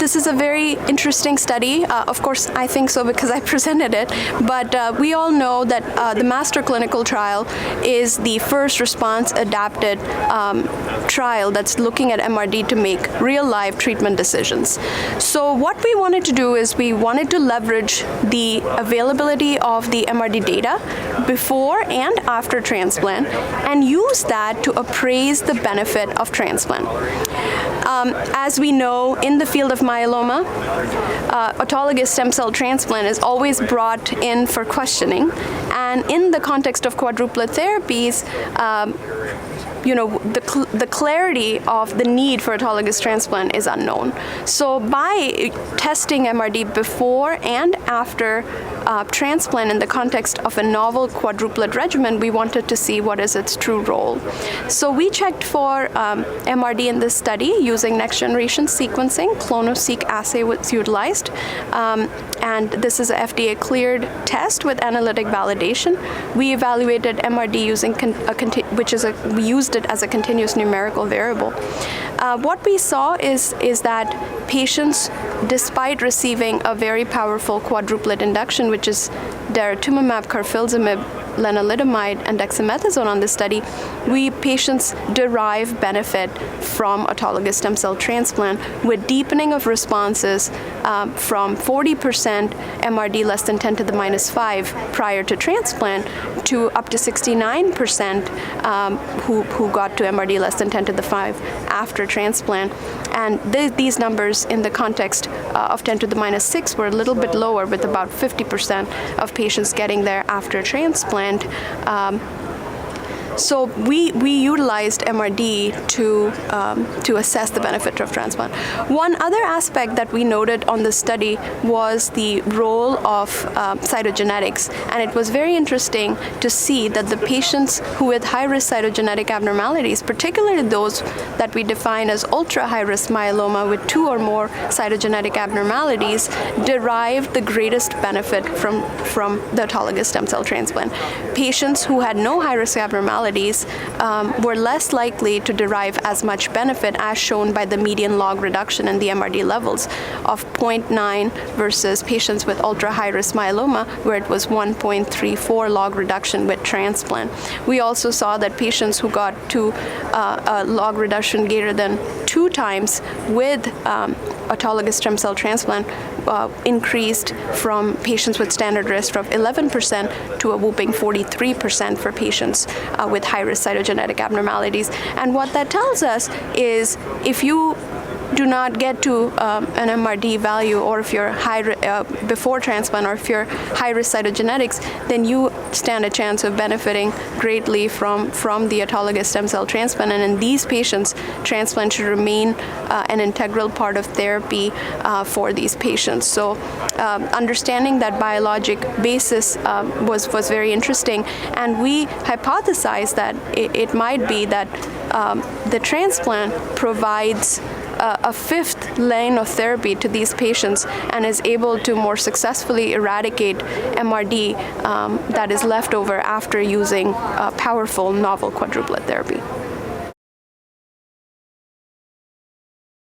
this is a very interesting study. Of course, I think so because I presented it, but we all know that the MASTER clinical trial is the first response adapted trial that's looking at MRD to make real-life treatment decisions. So what we wanted to do is we wanted to leverage the availability of the MRD data before and after transplant and use that to appraise the benefit of transplant. As we know, in the field of myeloma, autologous stem cell transplant is always brought in for questioning, and in the context of quadruplet therapies, the clarity of the need for autologous transplant is unknown. So by testing MRD before and after transplant in the context of a novel quadruplet regimen, we wanted to see what is its true role. So we checked for MRD in this study using next generation sequencing. clonoSEQ assay was utilized. And this is a FDA cleared test with analytic validation. We evaluated MRD using we used it as a continuous numerical variable. What we saw is that patients, despite receiving a very powerful quadruplet induction, which is Daratumumab, Carfilzomib, Lenalidomide, and Dexamethasone on this study, patients derive benefit from autologous stem cell transplant with deepening of responses from 40% MRD less than 10 to the minus 5 prior to transplant to up to 69% who got to MRD less than 10 to the 5 after transplant. And these numbers in the context of 10 to the minus 6 were a little bit lower, with about 50% of patients getting there after transplant. So we utilized MRD to assess the benefit of transplant. One other aspect that we noted on the study was the role of cytogenetics, and it was very interesting to see that the patients who with high-risk cytogenetic abnormalities, particularly those that we define as ultra-high-risk myeloma with 2 or more cytogenetic abnormalities, derived the greatest benefit from the autologous stem cell transplant. Patients who had no high-risk abnormalities were less likely to derive as much benefit, as shown by the median log reduction in the MRD levels of 0.9 versus patients with ultra-high-risk myeloma, where it was 1.34 log reduction with transplant. We also saw that patients who got to a log reduction greater than 2 times with autologous stem cell transplant increased from patients with standard risk of 11% to a whooping 43% for patients with high-risk cytogenetic abnormalities. And what that tells us is if you do not get to an MRD value, or if you're before transplant, or if you're high-risk cytogenetics, then you stand a chance of benefiting greatly from the autologous stem cell transplant. And in these patients, transplant should remain an integral part of therapy for these patients. So understanding that biologic basis was very interesting, and we hypothesized that it might be that the transplant provides a 5th lane of therapy to these patients and is able to more successfully eradicate MRD that is left over after using powerful novel quadruplet therapy.